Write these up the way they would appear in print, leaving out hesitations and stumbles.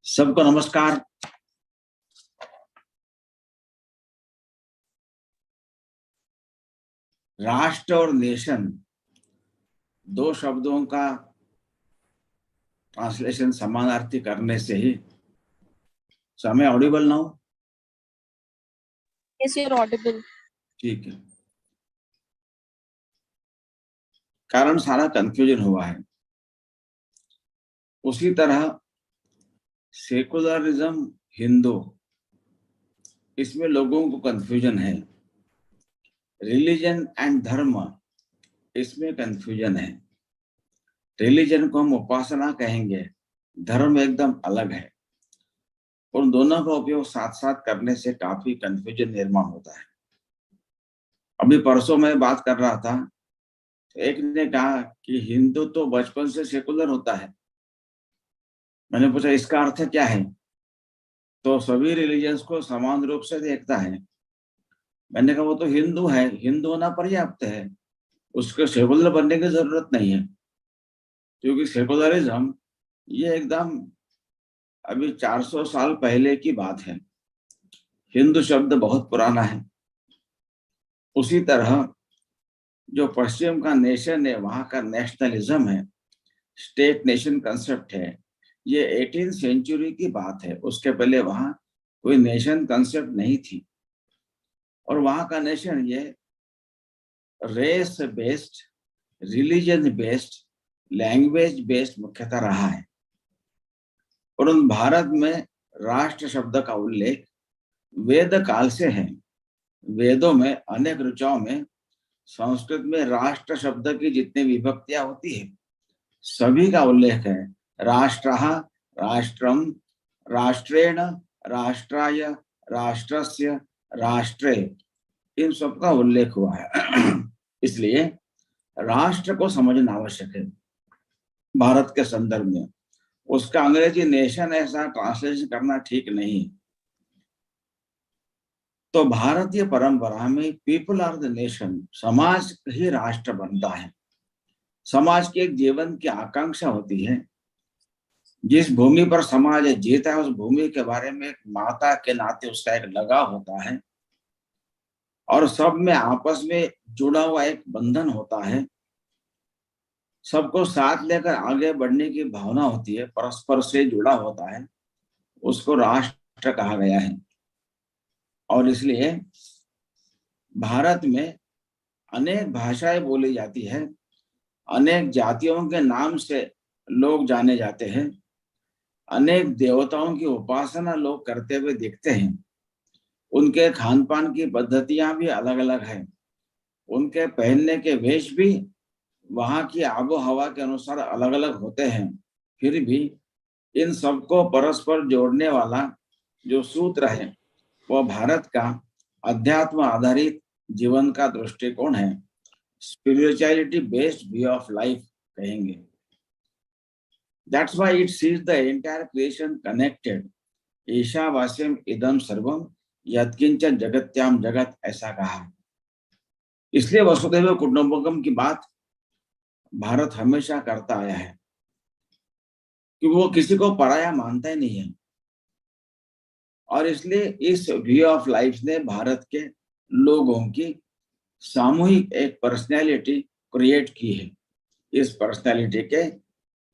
सबको नमस्कार। राष्ट्र और नेशन दो शब्दों का ट्रांसलेशन समानार्थी करने से ही समय ऑडिबल ना हो। Yes, you're audible. ठीक है, कारण सारा कंफ्यूजन हुआ है। उसी तरह सेकुलरिज्म हिंदू, इसमें लोगों को कंफ्यूजन है। रिलीजन एंड धर्म, इसमें कंफ्यूजन है। रिलीजन को हम उपासना कहेंगे, धर्म एकदम अलग है। उन दोनों का उपयोग साथ साथ करने से काफी कंफ्यूजन निर्माण होता है। अभी परसों मैं बात कर रहा था, एक ने कहा कि हिंदू तो बचपन से सेकुलर होता है। मैंने पूछा इसका अर्थ क्या है? तो सभी रिलीजन्स को समान रूप से देखता है। मैंने कहा वो तो हिंदू है, हिंदू होना पर्याप्त है, उसको सेकुलर बनने की जरूरत नहीं है। क्योंकि सेकुलरिज्म ये एकदम अभी 400 साल पहले की बात है। हिंदू शब्द बहुत पुराना है। उसी तरह जो पश्चिम का नेशन है, वहां का नेशनलिज्म है, स्टेट नेशन कंसेप्ट है, ये 18th सेंचुरी की बात है। उसके पहले वहां कोई नेशन कंसेप्ट नहीं थी। और वहां का नेशन ये race based, religion based, language based मुख्यतः रहा है। और उन भारत में राष्ट्र शब्द का उल्लेख वेद काल से है। वेदों में अनेक ऋचाओं में संस्कृत में राष्ट्र शब्द की जितनी विभक्तियां होती है, सभी का उल्लेख है। राष्ट्रः, राष्ट्रम, राष्ट्रेण, राष्ट्राय, राष्ट्रस्य, राष्ट्रे, इन सब का उल्लेख हुआ है। इसलिए राष्ट्र को समझना आवश्यक है भारत के संदर्भ में। उसका अंग्रेजी नेशन ऐसा ट्रांसलेशन करना ठीक नहीं। तो भारतीय परंपरा में पीपल आर द नेशन, समाज ही राष्ट्र बनता है। समाज के एक जीवन की आकांक्षा होती है। जिस भूमि पर समाज जीता है, उस भूमि के बारे में एक माता के नाते उसका एक लगाव होता है और सब में आपस में जुड़ा हुआ एक बंधन होता है। सबको साथ लेकर आगे बढ़ने की भावना होती है, परस्पर से जुड़ा होता है, उसको राष्ट्र कहा गया है। और इसलिए भारत में अनेक भाषाएं बोली जाती है, अनेक जातियों के नाम से लोग जाने जाते हैं, अनेक देवताओं की उपासना लोग करते हुए दिखते हैं। उनके खान पान की पद्धतियां भी अलग अलग है, उनके पहनने के वेश भी वहां की आबो हवा के अनुसार अलग अलग होते हैं। फिर भी इन सबको परस्पर जोड़ने वाला जो सूत्र है वो भारत का अध्यात्म आधारित जीवन का दृष्टिकोण है, spirituality based view of life कहेंगे। That's why it sees the entire creation connected. ईशावास्यम इदम सर्वम यत्किंच जगत्याम जगत, ऐसा कहा। इसलिए वसुधैव कुटुंबकम की बात भारत हमेशा करता आया है कि वो किसी को पराया मानता ही नहीं है। और इसलिए इस व्यू ऑफ लाइफ ने भारत के लोगों की सामूहिक एक पर्सनैलिटी क्रिएट की है। इस पर्सनैलिटी के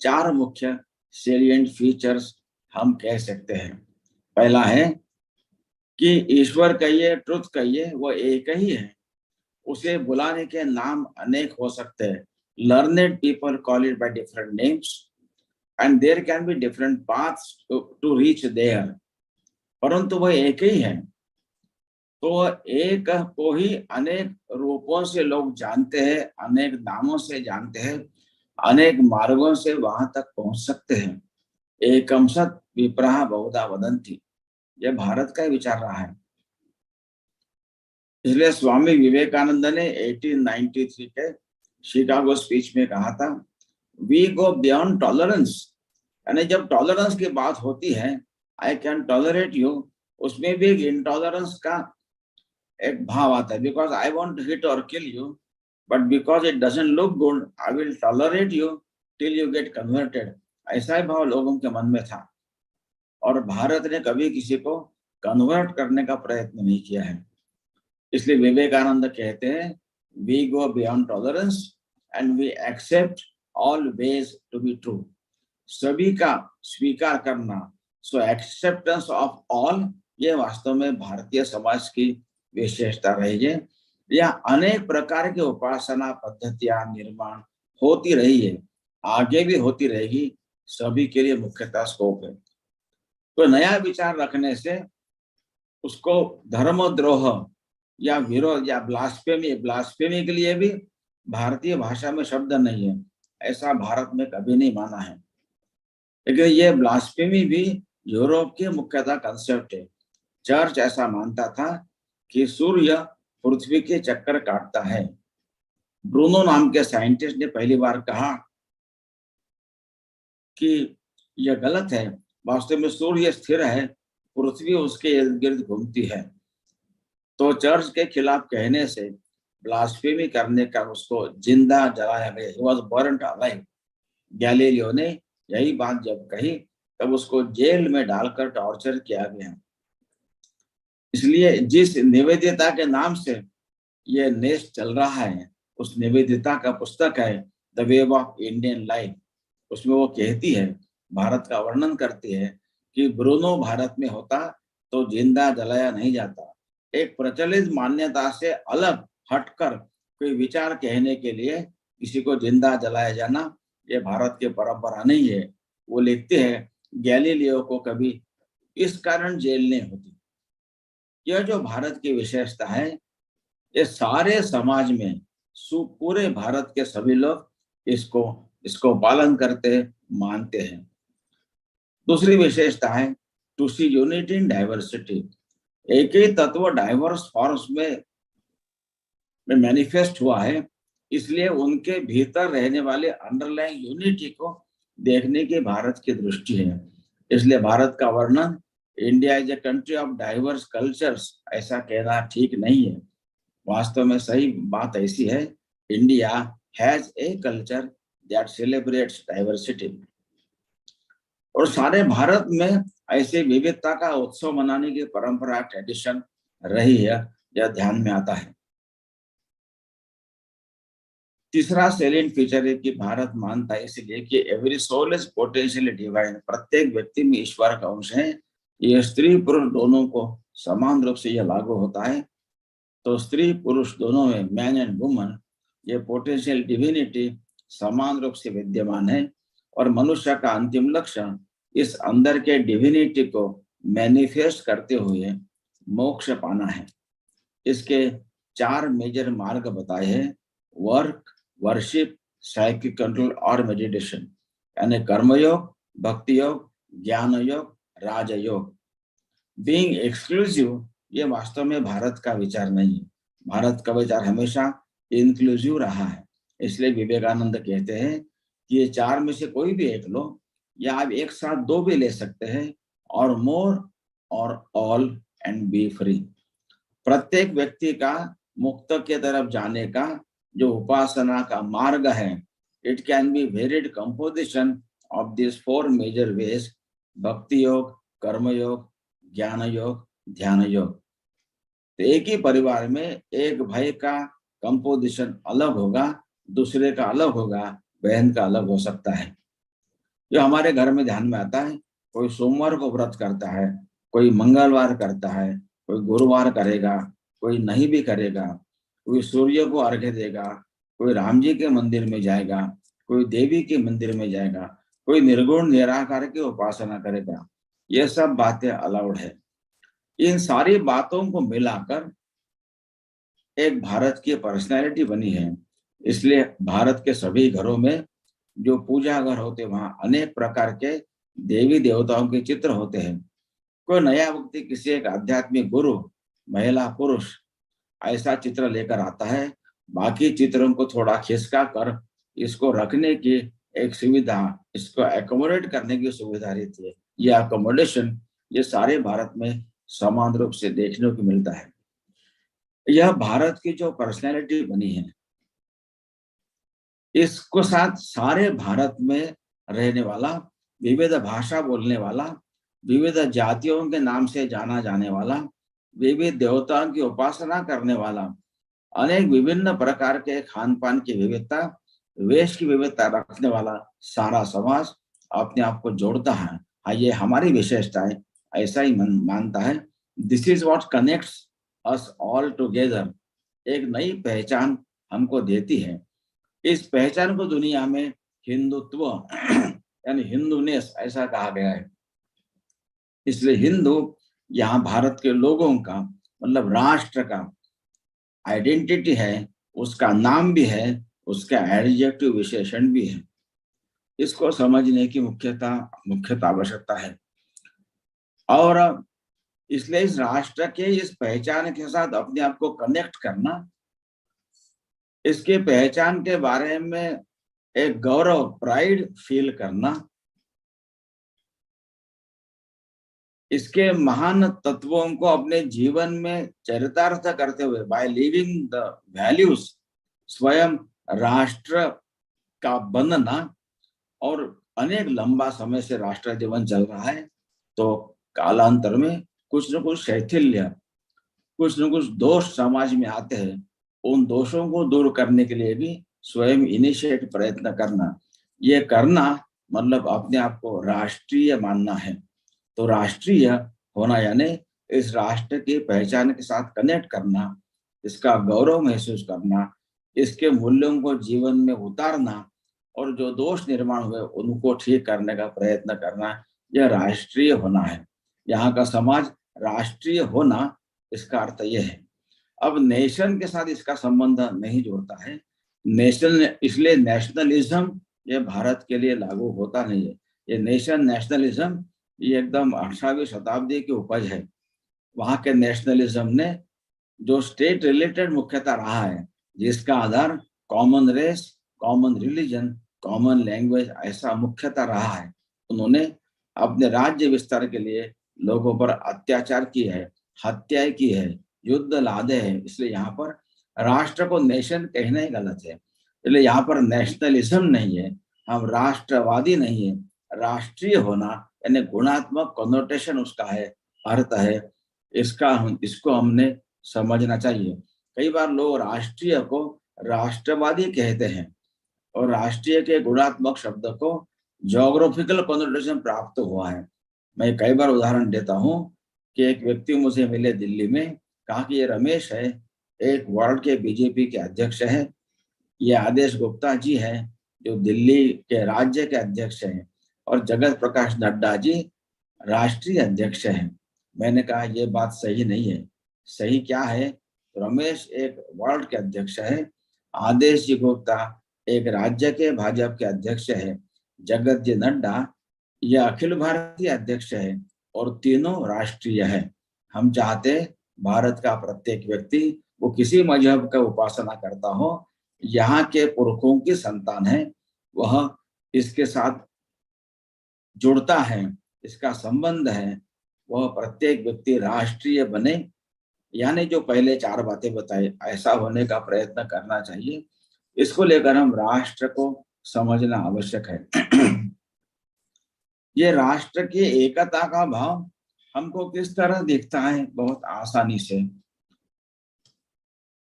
4 मुख्य सेलिएंट फीचर्स हम कह सकते हैं। पहला है कि ईश्वर कहिए, ट्रुथ कहिए, वो एक ही है। उसे बुलाने के नाम अनेक हो सकते हैं। Learned people call it by different names and there can be different paths to reach there, परंतु वह एक ही है। तो एक को ही अनेक रूपों से लोग जानते हैं, अनेक नामों से जानते हैं, अनेक मार्गों से वहां तक पहुंच सकते हैं। एकम सत विप्रहा बहुधा वदंती, यह भारत का विचार रहा है। इसलिए स्वामी विवेकानंद ने 1893 के शिकागो स्पीच में कहा था, वी गो बियॉन्ड टॉलरेंस। यानी जब टॉलरेंस की बात होती है, आई कैन टॉलरेट यू, उसमें भी एक इंटॉलरेंस का एक भाव आता है। Because I want to hit और kill you, but because it doesn't look good, I will tolerate you till you get converted. ऐसा ही भाव लोगों के मन में था। और भारत ने कभी किसी को कन्वर्ट करने का प्रयत्न नहीं किया है। इसलिए विवेकानंद कहते हैं, we go beyond tolerance and we accept all ways to be true. सभी का स्वीकार करना, सो एक्सेप्टेंस ऑफ ऑल, ये वास्तव में भारतीय समाज की विशेषता रही है। यह अनेक प्रकार की उपासना पद्धतियां निर्माण होती रही है, आगे भी होती रहेगी, सभी के लिए मुख्यतः स्कोप है। तो नया विचार रखने से उसको धर्मद्रोह या विरोध या ब्लास्फेमी के लिए भी भारतीय भाषा में शब्द नहीं है, ऐसा भारत में कभी नहीं माना है। लेकिन ये ब्लास्फेमी भी यूरोप के मुख्यतः कंसेप्ट है। चर्च ऐसा मानता था कि सूर्य पृथ्वी के चक्कर काटता है। ब्रूनो नाम के साइंटिस्ट ने पहली बार कहा कि यह गलत है, वास्तव में सूर्य स्थिर है, पृथ्वी उसके इर्द गिर्द घूमती है। तो चर्च के खिलाफ कहने से, ब्लास्फेमी करने का उसको जिंदा जलाया गया। He was burnt alive। Galileo ने यही बात जब कही तब उसको जेल में डालकर टॉर्चर किया गया। इसलिए जिस निवेदिता के नाम से ये नेस्ट चल रहा है, उस निवेदिता का पुस्तक है the wave of Indian life. उसमें वो कहती है, भारत का वर्णन करती है कि ब्रूनो भारत में होता तो जिंदा जलाया नहीं जाता। एक प्रचलित मान्यता से अलग हटकर कोई विचार कहने के लिए किसी को जिंदा जलाया जाना, ये भारत की परंपरा नहीं है। वो लिखते हैं, गैलीलियो को कभी इस कारण जेल नहीं होती। यह जो भारत की विशेषता है, ये सारे समाज में, पूरे भारत के सभी लोग इसको पालन करते मानते हैं। दूसरी विशेषता है to see unity in diversity. एक ही तत्व डाइवर्स फॉर्म्स में मैनिफेस्ट हुआ है, इसलिए उनके भीतर रहने वाले अंडरलाइंग यूनिटी को देखने की भारत की दृष्टि है। इसलिए भारत का वर्णन India is a country of diverse cultures ऐसा कहना ठीक नहीं है। वास्तव में सही बात ऐसी है, India has a culture that celebrates diversity. और सारे भारत में ऐसे विविधता का उत्सव मनाने की परंपरा, ट्रेडिशन रही है, यह ध्यान में आता है। तीसरा सेलिएंट फीचर है कि भारत मानता है इसलिए कि every soul is potentially divine. प्रत्येक व्यक्ति में ईश्वर का अंश है। यह स्त्री पुरुष दोनों को समान रूप से यह लागू होता है। तो स्त्री पुरुष दोनों में, मैन एंड वुमन, ये पोटेंशियल डिविनिटी समान रूप से विद्यमान है। और मनुष्य का अंतिम लक्ष्य इस अंदर के डिविनिटी को मैनिफेस्ट करते हुए मोक्ष पाना है। इसके 4 मेजर मार्ग बताए हैं, वर्क, वर्शिप, साइकिक कंट्रोल और मेडिटेशन, यानी कर्मयोग, भक्ति योग, ज्ञान योग, राजयोग। बीइंग एक्सक्लूसिव, ये वास्तव में भारत का विचार नहीं है। भारत का विचार हमेशा इंक्लूसिव रहा है। इसलिए विवेकानंद कहते हैं कि ये 4 में से कोई भी एक लो, या आप एक साथ 2 भी ले सकते हैं, और मोर और ऑल एंड बी फ्री। प्रत्येक व्यक्ति का मुक्त के तरफ जाने का जो उपासना का मार्ग है, it can be varied composition of this 4 major ways, bhakti yoga, कर्म योग, ज्ञान योग, ध्यान योग। तो एक ही परिवार में एक भाई का कंपोजिशन अलग होगा, दूसरे का अलग होगा, बहन का अलग हो सकता है। जो हमारे घर में ध्यान में आता है, कोई सोमवार को व्रत करता है, कोई मंगलवार करता है, कोई गुरुवार करेगा, कोई नहीं भी करेगा, कोई सूर्य को अर्घ्य देगा, कोई राम जी के मंदिर में जाएगा, कोई देवी के मंदिर में जाएगा, कोई निर्गुण निराकार की उपासना करेगा। ये सब बातें अलाउड है। इन सारी बातों को मिलाकर एक भारत की पर्सनैलिटी बनी है। इसलिए भारत के सभी घरों में जो पूजा घर होते, वहां अनेक प्रकार के देवी देवताओं के चित्र होते हैं। कोई नया व्यक्ति किसी एक आध्यात्मिक गुरु, महिला, पुरुष ऐसा चित्र लेकर आता है, बाकी चित्रों को थोड़ा खिसका कर इसको रखने की एक सुविधा, इसको एकोमोडेट करने की सुविधा रहती है। ये अकोमोडेशन ये सारे भारत में समान रूप से देखने को मिलता है। यह भारत की जो पर्सनैलिटी बनी है, इसको साथ सारे भारत में रहने वाला, विविध भाषा बोलने वाला, विविध जातियों के नाम से जाना जाने वाला, विविध देवताओं की उपासना करने वाला, अनेक विभिन्न प्रकार के खान पान की विविधता, वेश की विविधता रखने वाला सारा समाज अपने आप को जोड़ता है। हाँ, ये हमारी विशेषता है, ऐसा ही मानता है। This is what connects us all together. एक नई पहचान हमको देती है। इस पहचान को दुनिया में हिंदुत्व यानी हिंदूनेस ऐसा कहा गया है। इसलिए हिंदू यहाँ भारत के लोगों का मतलब राष्ट्र का आइडेंटिटी है, उसका नाम भी है, उसका एडजेक्टिव विशेषण भी है। इसको समझने की मुख्यता आवश्यकता है। और इसलिए इस राष्ट्र के इस पहचान के साथ अपने आप को कनेक्ट करना, इसके पहचान के बारे में एक गौरव प्राइड फील करना, इसके महान तत्वों को अपने जीवन में चरितार्थ करते हुए बाय लिविंग द वैल्यूज स्वयं राष्ट्र का बनना। और अनेक लंबा समय से राष्ट्र जीवन चल रहा है, तो कालांतर में कुछ न कुछ शैथिल्य, कुछ न कुछ दोष समाज में आते हैं। उन दोषों को दूर करने के लिए भी स्वयं इनिशिएट प्रयत्न करना, ये करना मतलब अपने आप को राष्ट्रीय मानना है। तो राष्ट्रीय होना यानी इस राष्ट्र की पहचान के साथ कनेक्ट करना, इसका गौरव महसूस करना, इसके मूल्यों को जीवन में उतारना और जो दोष निर्माण हुए उनको ठीक करने का प्रयत्न करना, यह राष्ट्रीय होना है। यहाँ का समाज राष्ट्रीय होना, इसका अर्थ यह है। अब नेशन के साथ इसका संबंध नहीं जोड़ता है। नेशन, इसलिए नेशनलिज्म ये भारत के लिए लागू होता नहीं है। ये नेशन नेशनलिज्म ये एकदम 18वीं शताब्दी की उपज है। वहां के नेशनलिज्म ने जो स्टेट रिलेटेड मुख्यतः रहा है, जिसका आधार common race, common religion, common language ऐसा मुख्यतः रहा है, उन्होंने अपने राज्य विस्तार के लिए लोगों पर अत्याचार की है, हत्याएं की है, युद्ध लादे हैं। इसलिए यहाँ पर राष्ट्र को नेशन कहना ही गलत है। इसलिए यहाँ पर नेशनलिज्म नहीं है, हम राष्ट्रवादी नहीं है। राष्ट्रीय होना यानी गुणात्मक कॉनोटेशन उसका है, अर्थ है। इसको हमने समझना चाहिए। कई बार लोग राष्ट्रीय को राष्ट्रवादी कहते हैं और राष्ट्रीय के गुणात्मक शब्द को ज्योग्राफिकल कॉनोटेशन प्राप्त हुआ है। मैं कई बार उदाहरण देता हूँ कि एक व्यक्ति मुझे मिले दिल्ली में, कहा कि ये रमेश है, एक वर्ल्ड के बीजेपी के अध्यक्ष है। ये आदेश गुप्ता जी हैं जो दिल्ली के राज्य के अध्यक्ष हैं, और जगत प्रकाश नड्डा जी राष्ट्रीय अध्यक्ष हैं। मैंने कहा ये बात सही नहीं है। सही क्या है? रमेश एक वर्ल्ड के अध्यक्ष है, आदेश जी गुप्ता एक राज्य के भाजपा के अध्यक्ष है, जगत जी नड्डा ये अखिल भारतीय अध्यक्ष है, और तीनों राष्ट्रीय है। हम चाहते भारत का प्रत्येक व्यक्ति वो किसी मजहब का उपासना करता हो, यहाँ के पुरखों की संतान है, वह इसके साथ जुड़ता है, इसका संबंध है, वह प्रत्येक व्यक्ति राष्ट्रीय बने। यानी जो पहले 4 बातें बताई, ऐसा होने का प्रयत्न करना चाहिए। इसको लेकर हम राष्ट्र को समझना आवश्यक है। ये राष्ट्र की एकता का भाव हमको किस तरह दिखता है? बहुत आसानी से।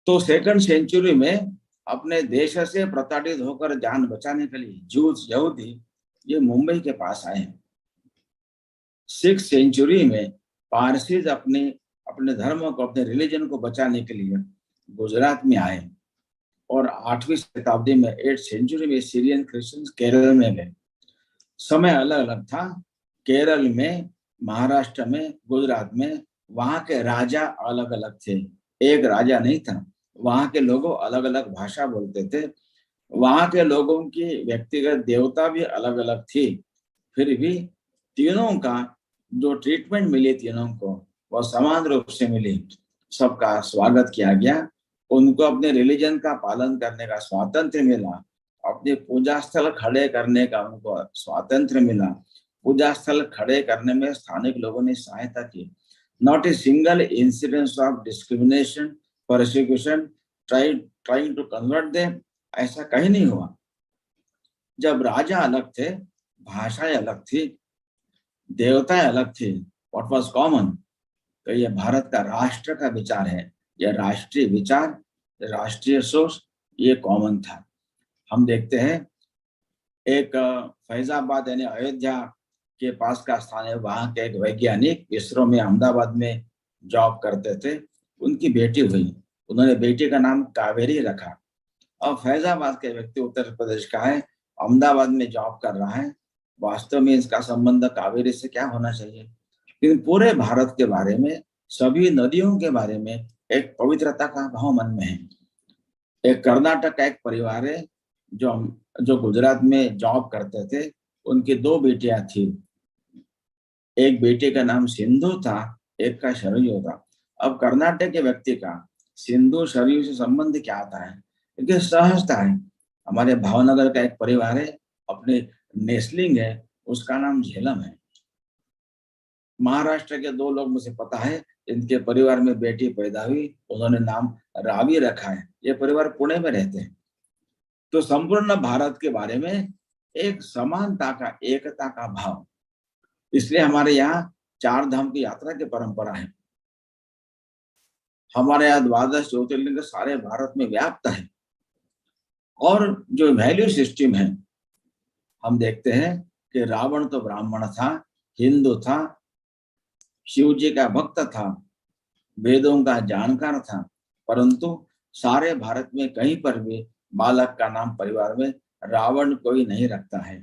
तो 2nd सेंचुरी में अपने देश से प्रताड़ित होकर जान बचाने के लिए जूस यहूदी ये मुंबई के पास आए। 6th सेंचुरी में पारसीज अपने धर्म को, अपने रिलीजन को बचाने के लिए गुजरात में आए, और 8वीं शताब्दी में 8th सेंचुरी में सीरियन क्रिश्चियंस केरल में गए। समय अलग अलग था। केरल में, महाराष्ट्र में, गुजरात में वहां के राजा अलग अलग थे, एक राजा नहीं था। वहां के लोगों अलग अलग भाषा बोलते थे, वहां के लोगों की व्यक्तिगत देवता भी अलग अलग थी। फिर भी तीनों का जो ट्रीटमेंट मिली, तीनों को वह समान रूप से मिली। सबका स्वागत किया गया, उनको अपने रिलीजन का पालन करने का स्वातंत्र मिला, अपने पूजा स्थल खड़े करने का उनको स्वातंत्र मिला, पूजा स्थल खड़े करने में स्थानिक लोगों ने सहायता की। Not a single incidence of discrimination, persecution, trying to convert them, ऐसा कहीं नहीं हुआ। जब राजा अलग थे, भाषाएं अलग थी, देवताएं अलग थी, व्हाट वाज कॉमन, तो ये भारत का राष्ट्र का विचार है, यह राष्ट्रीय विचार, राष्ट्रीय सोच, ये कॉमन था। हम देखते हैं एक फैजाबाद यानी अयोध्या के पास का स्थान है, वहां के एक वैज्ञानिक इसरो में अहमदाबाद में जॉब करते थे, उनकी बेटी हुई, उन्होंने बेटी का नाम कावेरी रखा। और फैजाबाद के व्यक्ति उत्तर प्रदेश का है, अहमदाबाद में जॉब कर रहा है, वास्तव में इसका संबंध कावेरी से क्या होना चाहिए? लेकिन पूरे भारत के बारे में, सभी नदियों के बारे में एक पवित्रता का भाव मन में है। एक कर्नाटक का एक परिवार है जो जो गुजरात में जॉब करते थे, उनकी दो बेटियां थी, एक बेटे का नाम सिंधु था, एक का शरयू था। अब कर्नाटक के व्यक्ति का सिंधु शरयू से संबंध क्या आता है? क्योंकि सहजता है। हमारे भावनगर का एक परिवार है, अपने नेस्लिंग है, उसका नाम झेलम है। महाराष्ट्र के दो लोग मुझे पता है, इनके परिवार में बेटी पैदा हुई, उन्होंने नाम रावी रखा है, ये परिवार पुणे में रहते हैं। तो संपूर्ण भारत के बारे में एक समानता का, एकता का भाव, इसलिए हमारे यहाँ चार धाम की यात्रा की परंपरा है। हमारे यहाँ द्वादश ज्योतिर्लिंग सारे भारत में व्याप्त है। और जो वैल्यू सिस्टम है, हम देखते हैं कि रावण तो ब्राह्मण था, हिंदू था, शिव जी का भक्त था, वेदों का जानकार था, परंतु सारे भारत में कहीं पर भी बालक का नाम परिवार में रावण कोई नहीं रखता है।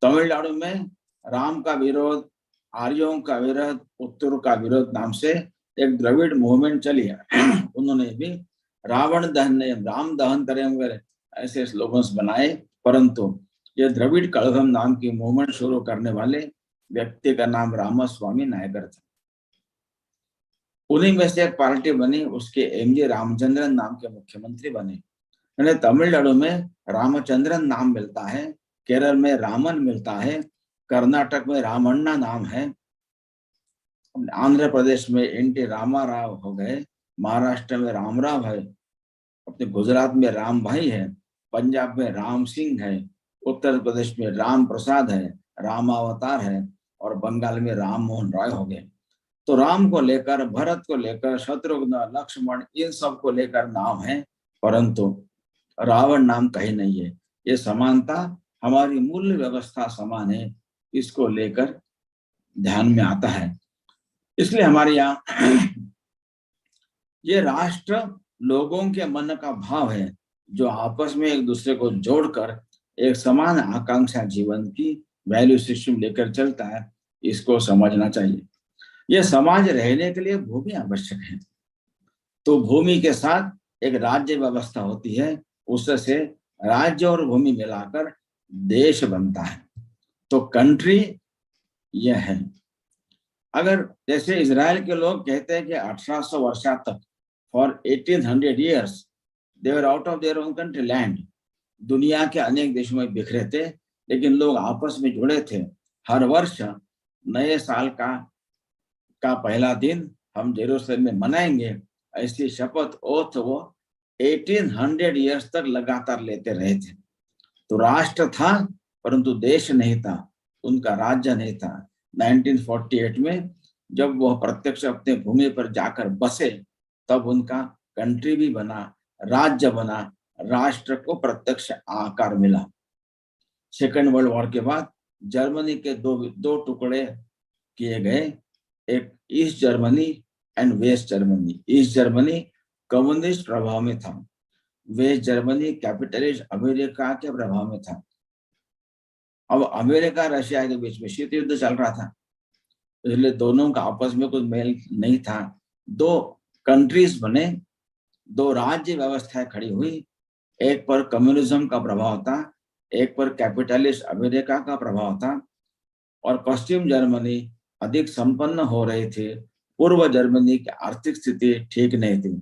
तमिलनाडु में राम का विरोध, आर्यों का विरोध, उत्तर का विरोध नाम से एक द्रविड़ मूवमेंट चली है। उन्होंने भी रावण दहन, राम दहन करेंगे ऐसे स्लोगन्स बनाए, परंतु ये द्रविड़ कड़गम नाम की मूवमेंट शुरू करने वाले व्यक्ति का नाम रामास्वामी नायकर था। उन्हीं में से एक पार्टी बनी, उसके एमजी रामचंद्रन नाम के मुख्यमंत्री बने। तमिलनाडु में रामचंद्रन नाम मिलता है, केरल में रामन मिलता है, कर्नाटक में रामण्णा नाम है, आंध्र प्रदेश में एनटी रामाराव हो गए, महाराष्ट्र में रामराव है, अपने गुजरात में राम भाई है, पंजाब में राम सिंह है, उत्तर प्रदेश में राम प्रसाद है, रामावतार है, और बंगाल में राम मोहन राय हो गए। तो राम को लेकर, भरत को लेकर, शत्रुघ्न, लक्ष्मण, इन सब को लेकर नाम है, परंतु रावण नाम कहीं नहीं है। ये समानता, हमारी मूल्य व्यवस्था समान है, इसको लेकर ध्यान में आता है। इसलिए हमारे यहाँ ये राष्ट्र लोगों के मन का भाव है, जो आपस में एक दूसरे को जोड़कर एक समान आकांक्षा जीवन की वैल्यू सिस्टम लेकर चलता है, इसको समझना चाहिए। यह समाज रहने के लिए भूमि आवश्यक है, तो भूमि के साथ एक राज्य व्यवस्था होती है, उससे राज्य और भूमि मिलाकर देश बनता है। तो कंट्री यह है। अगर जैसे इजराइल के लोग कहते हैं कि 1800 वर्षा तक, for 1800 years they were out of their own country land, दुनिया के अनेक देशों में बिखरे थे, लेकिन लोग आपस में जुड़े थे। हर वर्ष नए साल का पहला दिन हम जेरूसलम में मनाएंगे, ऐसी शपथ ओथ वो 1800 years तक लगातार लेते रहे थे। तो राष्ट्र था, परंतु देश नहीं था, उनका राज्य नहीं था। 1948 में जब वह प्रत्यक्ष अपने भूमि पर जाकर बसे, तब उनका कंट्री भी बना, राज्य बना, राष्ट्र को प्रत्यक्ष आकार मिला। सेकेंड वर्ल्ड वॉर के बाद जर्मनी के दो टुकड़े किए गए, एक East Germany and West Germany. East Germany communist प्रभाव में था, वेस्ट जर्मनी कैपिटलिस्ट अमेरिका के प्रभाव में था। अब अमेरिका रशिया के बीच में शीत युद्ध चल रहा था, इसलिए दोनों का आपस में कुछ मेल नहीं था। दो कंट्रीज बने, दो राज्य व्यवस्थाएं खड़ी हुई, एक पर कम्युनिज्म का प्रभाव था, एक पर कैपिटलिस्ट अमेरिका का प्रभाव था, और पश्चिम जर्मनी अधिक संपन्न हो रही थी, पूर्व जर्मनी की आर्थिक स्थिति ठीक नहीं थी,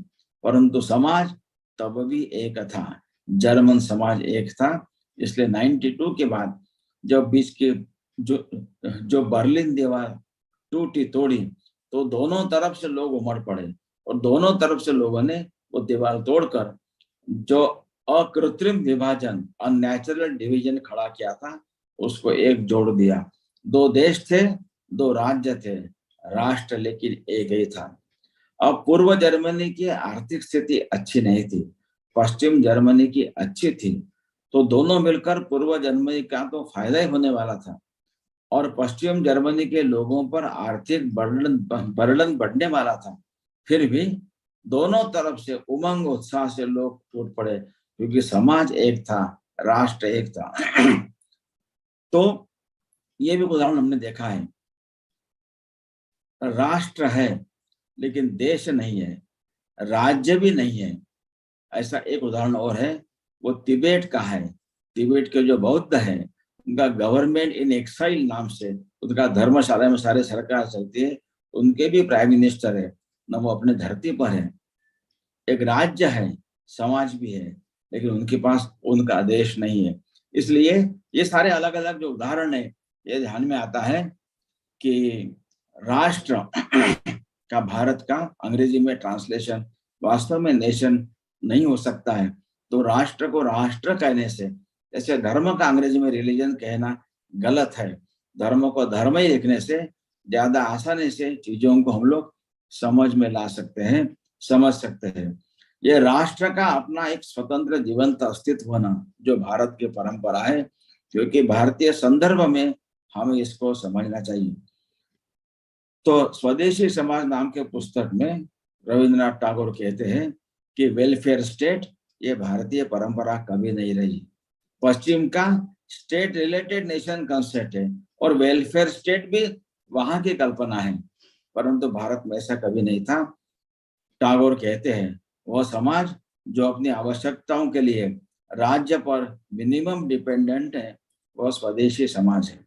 परंतु समाज तब भी एक था, जर्मन समाज एक था। इसलिए 92 के बाद जब बीच के जो बर्लिन दीवार टूटी तोड़ी, तो दोनों तरफ से लोग उमड़ पड़े, और दोनों तरफ से लोगों ने वो दीवार तोड़कर जो अकृत्रिम विभाजन, अननेचुरल डिवीजन खड़ा किया था, उसको एक जोड़ दिया। दो देश थे, दो राज्य थे, राष्ट्र लेकिन एक ही था। अब पूर्व जर्मनी की आर्थिक स्थिति अच्छी नहीं थी, पश्चिम जर्मनी की अच्छी थी, तो दोनों मिलकर पूर्व जर्मनी का तो फायदा ही होने वाला था, और पश्चिम जर्मनी के लोगों पर आर्थिक बर्डन बढ़ने वाला था। फिर भी दोनों तरफ से उमंग उत्साह से लोग टूट पड़े, क्योंकि समाज एक था, राष्ट्र एक था। तो ये भी उदाहरण हमने देखा है, राष्ट्र है लेकिन देश नहीं है, राज्य भी नहीं है। ऐसा एक उदाहरण और है, वो तिबेट का है। तिबेट के जो बौद्ध है, उनका गवर्नमेंट इन एक्साइल नाम से उनका धर्मशाला में सारे सरकार चलती है, उनके भी प्राइम मिनिस्टर है, न वो अपने धरती पर है। एक राज्य है, समाज भी है, लेकिन उनके पास उनका देश नहीं है। इसलिए ये सारे अलग अलग जो उदाहरण है, ये ध्यान में आता है कि राष्ट्र का भारत का अंग्रेजी में ट्रांसलेशन वास्तव में नेशन नहीं हो सकता है। तो राष्ट्र को राष्ट्र कहने से, जैसे धर्म का अंग्रेजी में रिलीजन कहना गलत है, धर्म को धर्म ही लिखने से ज्यादा आसानी से चीजों को हम लोग समझ में ला सकते हैं, समझ सकते हैं। ये राष्ट्र का अपना एक स्वतंत्र जीवंत अस्तित्व होना जो भारत की परंपरा है, क्योंकि भारतीय संदर्भ में हमें इसको समझना चाहिए। तो स्वदेशी समाज नाम के पुस्तक में रविंद्रनाथ टैगोर कहते हैं कि वेलफेयर स्टेट ये भारतीय परंपरा कभी नहीं रही। पश्चिम का स्टेट रिलेटेड नेशन कंसेप्ट है, और वेलफेयर स्टेट भी वहां की कल्पना है, परंतु भारत में ऐसा कभी नहीं था। टैगोर कहते हैं वह समाज जो अपनी आवश्यकताओं के लिए राज्य पर मिनिमम डिपेंडेंट है, वह स्वदेशी समाज है।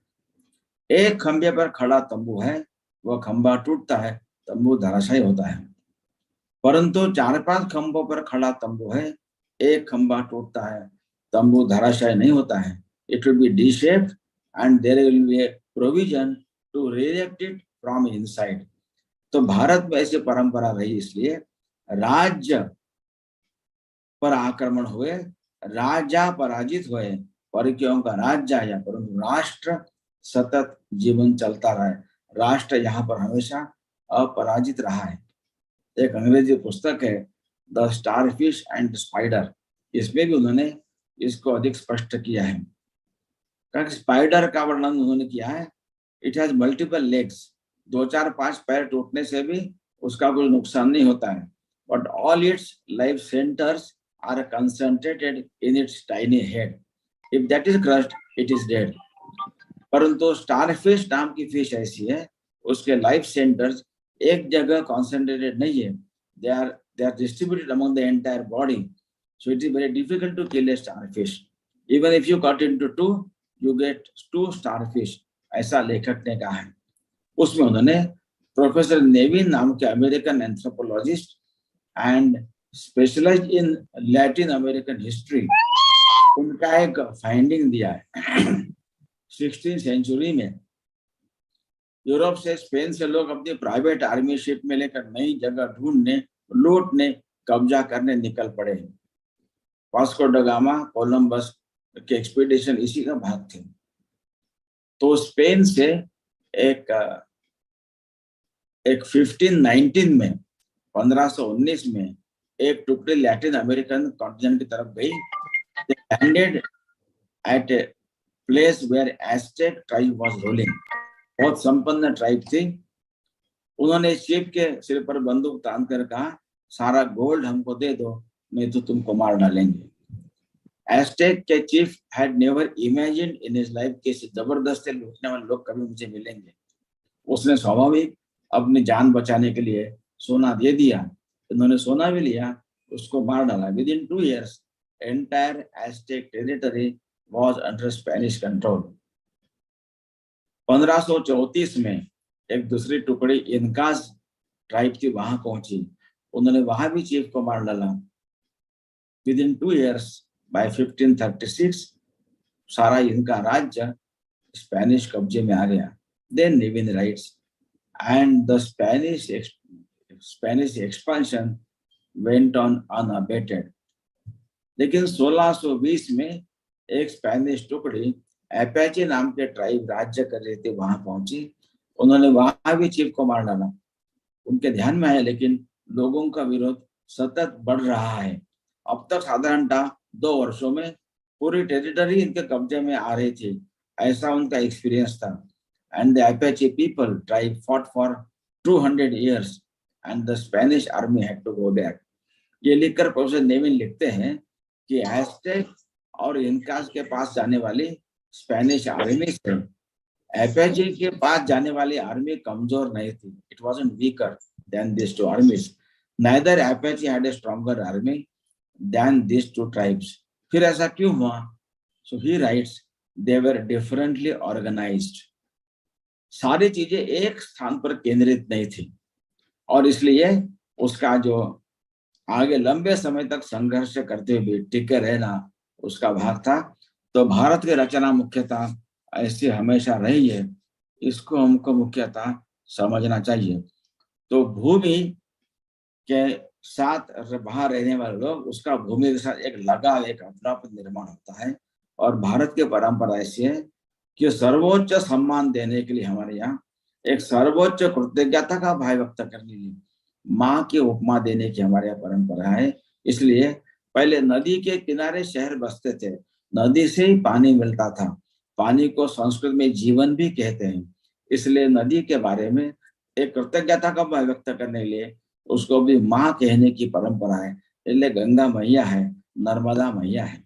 एक खंभे पर खड़ा तंबू है, वह खंभा टूटता है, तंबू धराशायी होता है। परंतु 4-5 खंभों पर खड़ा तंबू है, एक खंभा टूटता है, तंबू धराशायी नहीं होता है। It will be d shaped and there will be a provision to react it from inside. तो भारत में ऐसी परंपरा रही, इसलिए राज्य पर आक्रमण हुए, राजा पराजित हुए, परकियों का राज्य आया, परंतु राष्ट्र सतत जीवन चलता रहा है। राष्ट्र यहाँ पर हमेशा अपराजित रहा है। एक अंग्रेजी पुस्तक है द स्टारफिश एंड स्पाइडर, इसमें भी उन्होंने इसको अधिक स्पष्ट किया है। कारण स्पाइडर का वर्णन उन्होंने किया है, इट हैज मल्टीपल लेग्स, 2-4-5 पैर टूटने से भी उसका कोई नुकसान नहीं होता है, but all its life centres are concentrated in its tiny head, if that is crushed it is dead. परंतु स्टारफिश नाम की फिश ऐसी है, उसके लाइफ सेंटर्स एक जगह कॉन्सेंट्रेटेड नहीं है, they are distributed among the entire body, so it is very difficult to kill a starfish. Even if you cut into two, you get 2 starfish, ऐसा लेखक ने कहा है। उसमें उन्होंने प्रोफेसर नेविन नाम के American anthropologist and specialised in Latin American history, उनका एक फाइंडिंग दिया है। 16th सेंचुरी में यूरोप से, स्पेन से लोग अपनी प्राइवेट आर्मी शिप में लेकर नई जगह ढूंढने, लूटने, कब्जा करने निकल पड़े। वास्को ड गामा, कोलंबस के एक्सपीडिशन इसी का भाग थे। तो स्पेन से एक 1519 में, 1519 में एक टुकड़ी लैटिन अमेरिकन कॉन्टिनेंट की तरफ गई। Landed at a place where Aztec tribe was ruling, बहुत संपन्न ट्राइब थी। उन्होंने शिप के सिर पर बंदूक तान कर कहा, सारा गोल्ड हमको दे दो, नहीं तो तुमको मार डालेंगे। एस्टेक के chief had never imagined in his life कि जबरदस्ती लूटने वाले लोग कभी मुझे मिलेंगे। उसने स्वाभाविक अपनी जान बचाने के लिए सोना दे दिया, उन्होंने सोना भी लिया, उसको मार डाला। With in 2 years entire asterisk territory was under Spanish control. 1534 में एक दूसरी टुकड़ी इनकास ट्राइब की वहां पहुंची, उन्होंने वहां भी चीफ को मार डाला। विद इन 2 years बाय 1536 सारा इनका राज्य स्पेनिश कब्जे में आ गया। Then Nevin rights and the Spanish expansion went on unabated. लेकिन 1620 में एक स्पेनिश टुकड़ी एपेचे नाम के ट्राइब राज्य कर रहे थे, वहां पहुंची, उन्होंने वहां भी चीफ को मार डाला। उनके ध्यान में है, लेकिन लोगों का विरोध सतत बढ़ रहा है। अब तक साधारणतः 2 वर्षों में पूरी टेरिटरी इनके कब्जे में आ रही थी, ऐसा उनका एक्सपीरियंस था। And the Apache people tribe fought for 200 years and the Spanish army had to go back. ये लिखकर प्रोफेसर नेविन लिखते हैं कि एस्टेक और इनकास के पास जाने वाली स्पेनिश आर्मी से एपेचे के पास जाने वाली आर्मी कमजोर नहीं थी। It wasn't weaker than this two armies, neither Apache had a stronger army than this two tribes. फिर ऐसा क्यों हुआ? So he rights, they were differently organised. सारी चीजें एक स्थान पर केंद्रित नहीं थी, और इसलिए उसका जो आगे लंबे समय तक संघर्ष करते हुए टिके रहना उसका भाग था। तो भारत की रचना मुख्यतः ऐसी हमेशा रही है, इसको हमको मुख्यतः समझना चाहिए। तो भूमि के साथ बाहर रहने वाले लोग, उसका भूमि के साथ एक लगाव, एक अपनापन निर्माण होता है। और भारत की परंपरा ऐसी है कि सर्वोच्च सम्मान देने के लिए हमारे यहाँ एक सर्वोच्च कृतज्ञता का भाव व्यक्त करने के लिए माँ की उपमा देने की हमारे यहाँ परंपरा है। इसलिए पहले नदी के किनारे शहर बसते थे, नदी से ही पानी मिलता था। पानी को संस्कृत में जीवन भी कहते हैं, इसलिए नदी के बारे में एक कृतज्ञता का भाव व्यक्त करने के लिए उसको भी माँ कहने की परंपरा है। इसलिए गंगा मैया है, नर्मदा मैया है।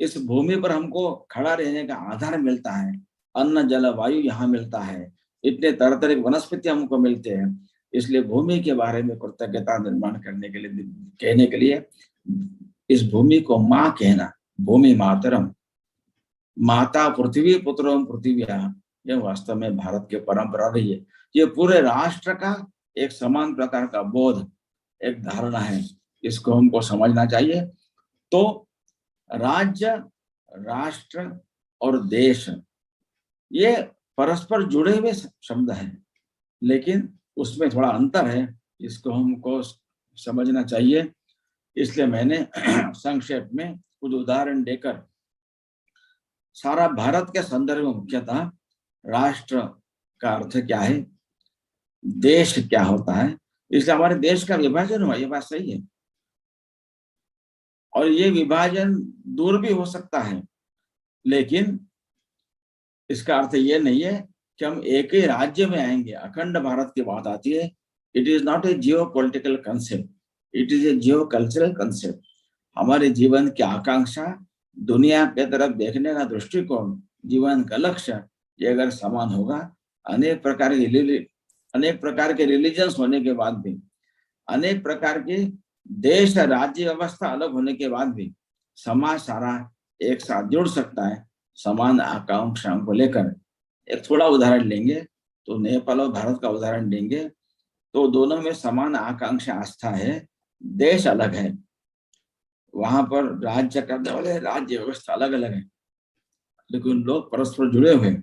इस भूमि पर हमको खड़ा रहने का आधार मिलता है, अन्न जल वायु यहाँ मिलता है, इतने तरह तरह के वनस्पति हमको मिलते हैं। इसलिए भूमि के बारे में कृतज्ञता निर्माण करने के लिए, कहने के लिए इस भूमि को माँ कहना, भूमि मातरम, माता पृथ्वी पुत्रों पृथ्व्या, यह वास्तव में भारत की परंपरा रही है। ये पूरे राष्ट्र का एक समान प्रकार का बोध, एक धारणा है, इसको हमको समझना चाहिए। तो राज्य, राष्ट्र और देश ये परस्पर जुड़े हुए शब्द हैं, लेकिन उसमें थोड़ा अंतर है, इसको हमको समझना चाहिए। इसलिए मैंने संक्षेप में कुछ उदाहरण देकर सारा भारत के संदर्भ में मुख्यतः राष्ट्र का अर्थ क्या है, देश क्या होता है, इसलिए हमारे देश का विभाजन हुआ, ये बात सही है। और ये विभाजन दूर भी हो सकता है, लेकिन इसका अर्थ ये नहीं है कि हम एक ही राज्य में आएंगे। अखंड भारत की बात आती है, it is not a Jio political concept, it is a Jio cultural concept. हमारे जीवन की आकांक्षा, दुनिया के तरफ देखने का दृष्टिकोण, जीवन का लक्ष्य, ये अगर समान होगा, अनेक प्रकार के रिलीजन्स होने के बाद भी, अनेक प्रकार की देश राज्य व्यवस्था अलग होने के बाद भी समाज सारा एक साथ जुड़ सकता है समान आकांक्षाओं को लेकर। एक थोड़ा उदाहरण लेंगे तो नेपाल और भारत का उदाहरण लेंगे, तो दोनों में समान आकांक्षा आस्था है, देश अलग है, वहां पर राज्य करने वाले राज्य व्यवस्था अलग अलग है, लेकिन लोग परस्पर जुड़े हुए हैं।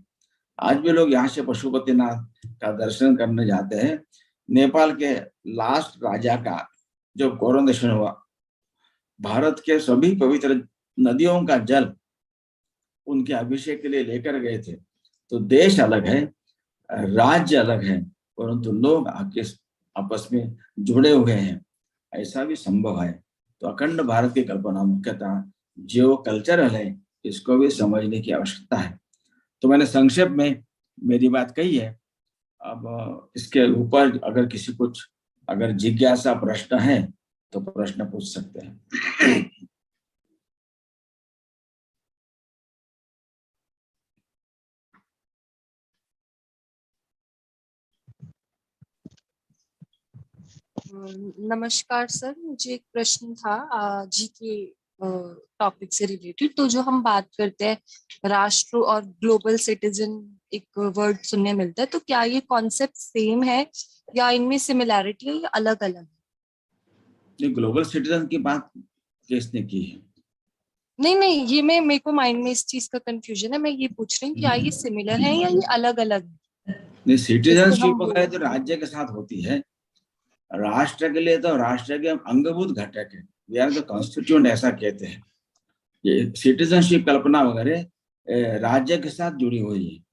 आज भी लोग यहाँ से पशुपतिनाथ का दर्शन करने जाते हैं। नेपाल के लास्ट राजा का जो कोरोनेशन हुआ, भारत के सभी पवित्र नदियों का जल उनके अभिषेक के लिए लेकर गए थे। तो देश अलग है, राज्य अलग है, परंतु लोग आपस में जुड़े हुए हैं, ऐसा भी संभव है। तो अखंड भारत की कल्पना मुख्यतः जो कल्चरल है, इसको भी समझने की आवश्यकता है। तो मैंने संक्षेप में मेरी बात कही है। अब इसके ऊपर अगर किसी कुछ अगर जिज्ञासा प्रश्न है तो प्रश्न पूछ सकते हैं। नमस्कार सर, मुझे एक प्रश्न था जी के टॉपिक से रिलेटेड। तो जो हम बात करते हैं राष्ट्र और ग्लोबल सिटीजन, एक वर्ड सुनने मिलता है, तो क्या ये कॉन्सेप्ट सेम है या इनमें सिमिलैरिटी है या अलग अलग है? ये ग्लोबल सिटीजन की बात किसने की है? नहीं, ये मेरे को माइंड में इस चीज का कंफ्यूजन है। मैं ये पूछ रही हूँ क्या ये सिमिलर है या ये अलग अलग है? नहीं, जैसे सिटीजनशिप हम वगैरह तो राज्य के साथ होती है। राष्ट्र के लिए तो राष्ट्र के अंगभूत घटक है, वी आर द कॉन्स्टिट्यूएंट, ऐसा कहते हैं। ये सिटीजनशिप कल्पना वगैरह राज्य के साथ जुड़ी हुई है।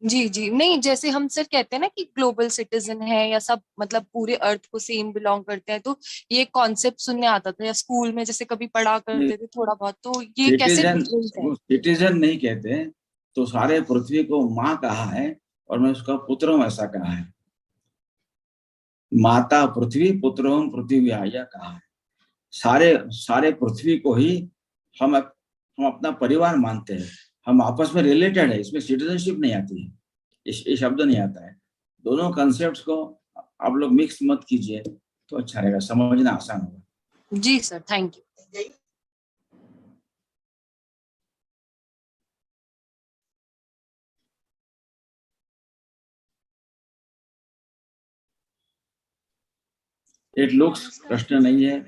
जी जी, नहीं जैसे हम सर कहते हैं ना कि ग्लोबल सिटीजन है या सब मतलब पूरे अर्थ को सेम बिलोंग करते हैं, तो ये कॉन्सेप्ट सुनने आता था या स्कूल में जैसे कभी पढ़ा करते थे थोड़ा बहुत, तो ये कैसे सिटीजन, डिफरेंस है? वो सिटीजन नहीं कहते, तो सारे पृथ्वी को माँ कहा है और मैं उसका पुत्र हूं ऐसा कहा है। माता पृथ्वी पुत्रहम पृथ्वी आया कहा है। सारे सारे पृथ्वी को ही हम अपना परिवार मानते हैं। हम आपस में रिलेटेड है, इसमें सिटीजनशिप नहीं आती है, ये शब्द नहीं आता है। दोनों कॉन्सेप्ट्स को आप लोग मिक्स मत कीजिए, तो अच्छा रहेगा, समझना आसान होगा। जी sir, thank you. It looks प्रश्न नहीं है,